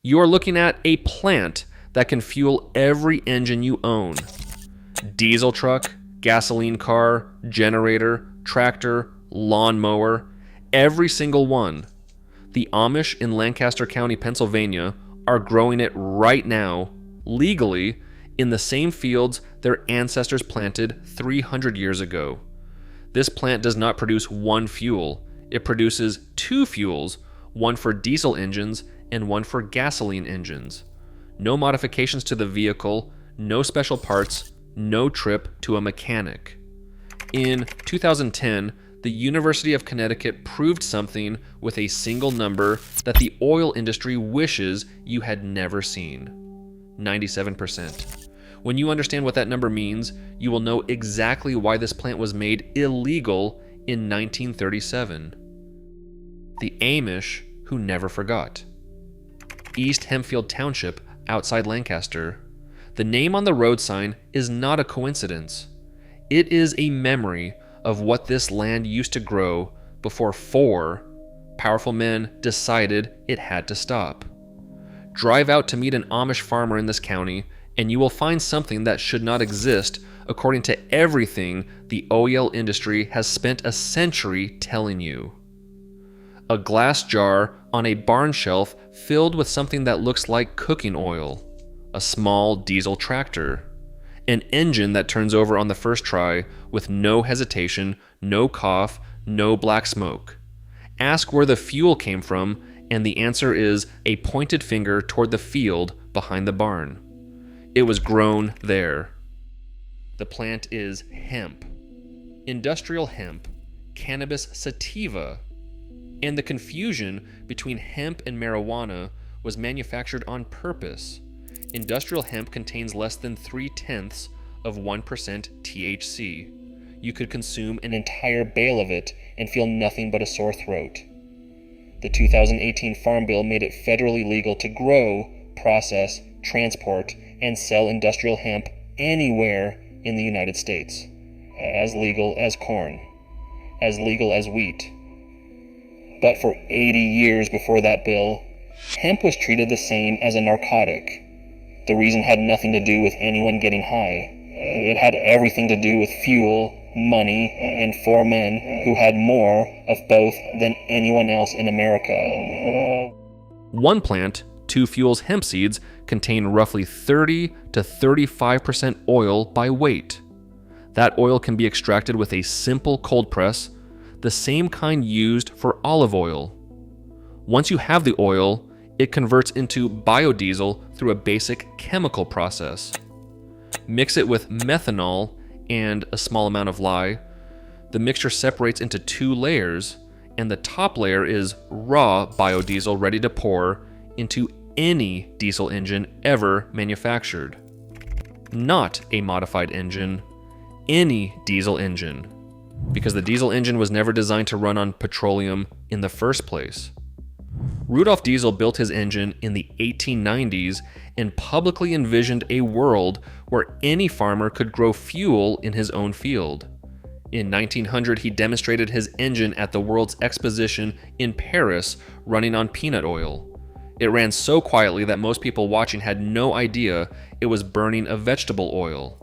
You are looking at a plant that can fuel every engine you own. Diesel truck, gasoline car, generator, tractor, lawnmower, every single one. The Amish in Lancaster County, Pennsylvania, are growing it right now, legally, in the same fields their ancestors planted 300 years ago. This plant does not produce one fuel. It produces two fuels, one for diesel engines and one for gasoline engines. No modifications to the vehicle, no special parts, no trip to a mechanic. In 2010, the University of Connecticut proved something with a single number that the oil industry wishes you had never seen. 97%. When you understand what that number means, you will know exactly why this plant was made illegal in 1937. The Amish who never forgot. East Hempfield Township, outside Lancaster. The name on the road sign is not a coincidence. It is a memory of what this land used to grow before 4 powerful men decided it had to stop. Drive out to meet an Amish farmer in this county, and you will find something that should not exist according to everything the oil industry has spent a century telling you. A glass jar on a barn shelf filled with something that looks like cooking oil. A small diesel tractor. An engine that turns over on the first try with no hesitation, no cough, no black smoke. Ask where the fuel came from, and the answer is a pointed finger toward the field behind the barn. It was grown there. The plant is hemp. Industrial hemp, cannabis sativa. And the confusion between hemp and marijuana was manufactured on purpose. Industrial hemp contains less than 0.3% of 1% THC. You could consume an entire bale of it and feel nothing but a sore throat. The 2018 Farm Bill made it federally legal to grow, process, transport, and sell industrial hemp anywhere in the United States. As legal as corn. As legal as wheat. But for 80 years before that bill, hemp was treated the same as a narcotic. The reason had nothing to do with anyone getting high. It had everything to do with fuel, money, and 4 men who had more of both than anyone else in America. One plant, 2 Fuels hemp seeds, contain roughly 30 to 35% oil by weight. That oil can be extracted with a simple cold press, the same kind used for olive oil. Once you have the oil, it converts into biodiesel through a basic chemical process. Mix it with methanol and a small amount of lye. The mixture separates into 2 layers, and the top layer is raw biodiesel ready to pour into any diesel engine ever manufactured. Not a modified engine, any diesel engine, because the diesel engine was never designed to run on petroleum in the first place. Rudolf Diesel built his engine in the 1890s and publicly envisioned a world where any farmer could grow fuel in his own field. In 1900, he demonstrated his engine at the World's Exposition in Paris running on peanut oil. It ran so quietly that most people watching had no idea it was burning a vegetable oil.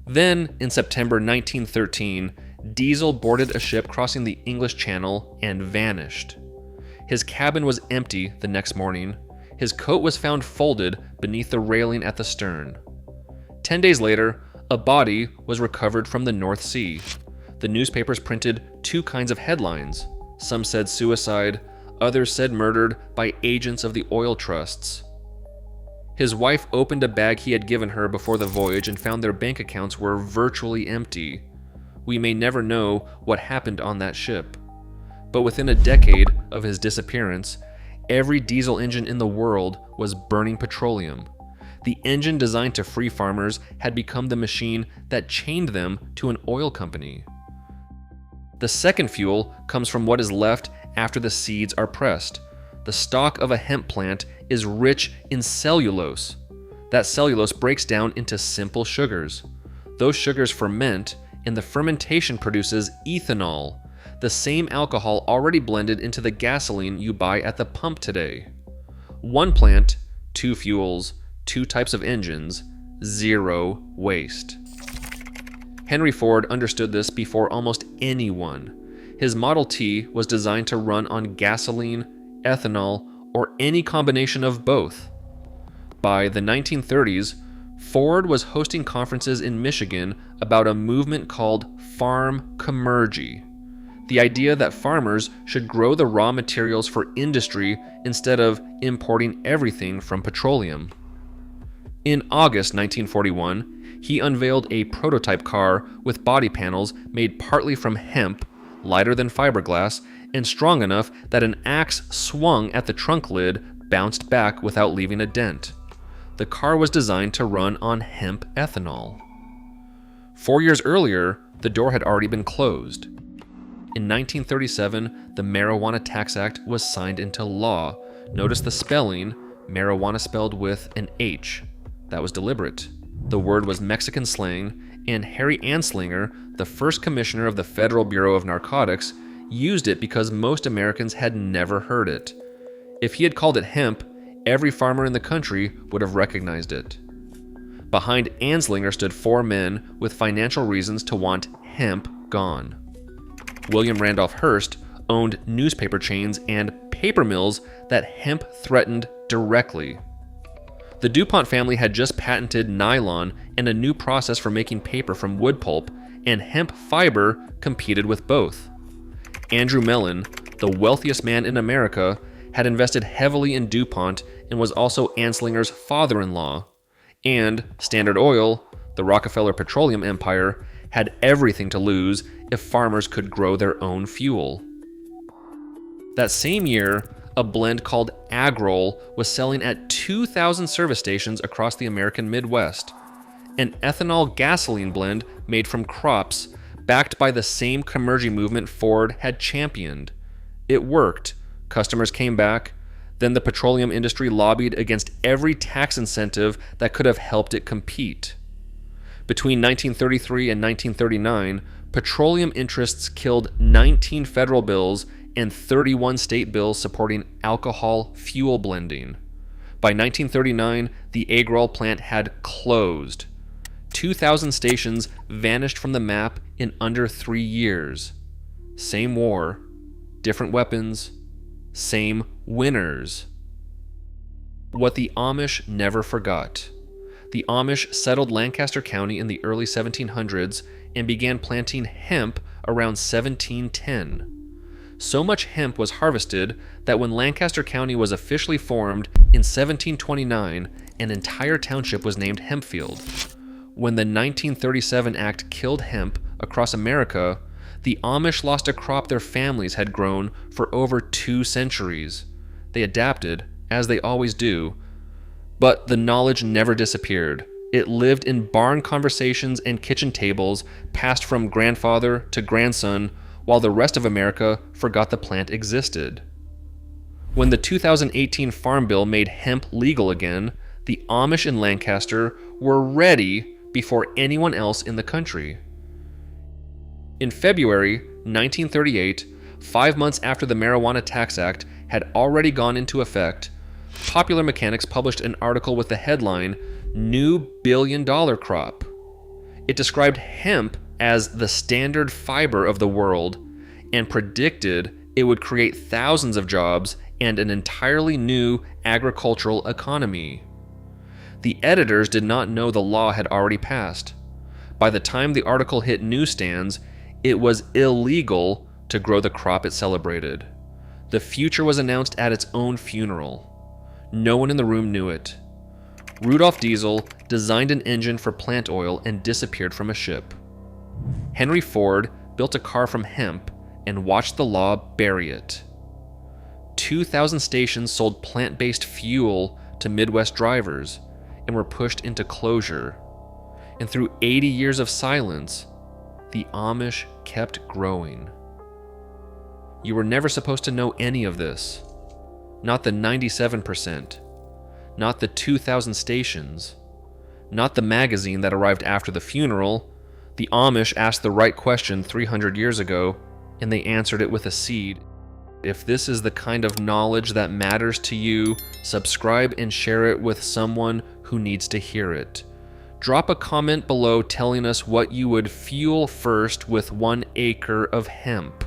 Then, in September 1913, Diesel boarded a ship crossing the English Channel and vanished. His cabin was empty the next morning. His coat was found folded beneath the railing at the stern. 10 days later, a body was recovered from the North Sea. The newspapers printed 2 kinds of headlines. Some said suicide, others said murdered by agents of the oil trusts. His wife opened a bag he had given her before the voyage and found their bank accounts were virtually empty. We may never know what happened on that ship. But within a decade of his disappearance, every diesel engine in the world was burning petroleum. The engine designed to free farmers had become the machine that chained them to an oil company. The second fuel comes from what is left after the seeds are pressed. The stalk of a hemp plant is rich in cellulose. That cellulose breaks down into simple sugars. Those sugars ferment, and the fermentation produces ethanol, the same alcohol already blended into the gasoline you buy at the pump today. One plant, two fuels, two types of engines, zero waste. Henry Ford understood this before almost anyone. His Model T was designed to run on gasoline, ethanol, or any combination of both. By the 1930s, Ford was hosting conferences in Michigan about a movement called farm commergy. The idea that farmers should grow the raw materials for industry instead of importing everything from petroleum. In August 1941, he unveiled a prototype car with body panels made partly from hemp, lighter than fiberglass, and strong enough that an axe swung at the trunk lid bounced back without leaving a dent. The car was designed to run on hemp ethanol. 4 years earlier, the door had already been closed. In 1937, the Marijuana Tax Act was signed into law. Notice the spelling, marijuana spelled with an H. That was deliberate. The word was Mexican slang, and Harry Anslinger, the first commissioner of the Federal Bureau of Narcotics, used it because most Americans had never heard it. If he had called it hemp, every farmer in the country would have recognized it. Behind Anslinger stood four men with financial reasons to want hemp gone. William Randolph Hearst owned newspaper chains and paper mills that hemp threatened directly. The DuPont family had just patented nylon and a new process for making paper from wood pulp, and hemp fiber competed with both. Andrew Mellon, the wealthiest man in America, had invested heavily in DuPont and was also Anslinger's father-in-law. And Standard Oil, the Rockefeller petroleum empire, had everything to lose if farmers could grow their own fuel. That same year, a blend called Agrol was selling at 2,000 service stations across the American Midwest. An ethanol gasoline blend made from crops, backed by the same commergy movement Ford had championed. It worked. Customers came back. Then the petroleum industry lobbied against every tax incentive that could have helped it compete. Between 1933 and 1939, petroleum interests killed 19 federal bills and 31 state bills supporting alcohol fuel blending. By 1939, the Agrol plant had closed. 2,000 stations vanished from the map in under 3 years. Same war, different weapons, same winners. What the Amish never forgot. The Amish settled Lancaster County in the early 1700s and began planting hemp around 1710. So much hemp was harvested that when Lancaster County was officially formed in 1729, an entire township was named Hempfield. When the 1937 Act killed hemp across America, the Amish lost a crop their families had grown for over 2 centuries. They adapted, as they always do, but the knowledge never disappeared. It lived in barn conversations and kitchen tables, passed from grandfather to grandson, while the rest of America forgot the plant existed. When the 2018 Farm Bill made hemp legal again, the Amish in Lancaster were ready before anyone else in the country. In February 1938, 5 months after the Marijuana Tax Act had already gone into effect, Popular Mechanics published an article with the headline, "New Billion-Dollar Crop." It described hemp as the standard fiber of the world and predicted it would create thousands of jobs and an entirely new agricultural economy. The editors did not know the law had already passed. By the time the article hit newsstands, it was illegal to grow the crop it celebrated. The future was announced at its own funeral. No one in the room knew it. Rudolph Diesel designed an engine for plant oil and disappeared from a ship. Henry Ford built a car from hemp and watched the law bury it. 2,000 stations sold plant-based fuel to Midwest drivers and were pushed into closure. And through 80 years of silence, the Amish kept growing. You were never supposed to know any of this. Not the 97%. Not the 2,000 stations. Not the magazine that arrived after the funeral. The Amish asked the right question 300 years ago, and they answered it with a seed. If this is the kind of knowledge that matters to you, subscribe and share it with someone who needs to hear it. Drop a comment below telling us what you would fuel first with 1 acre of hemp.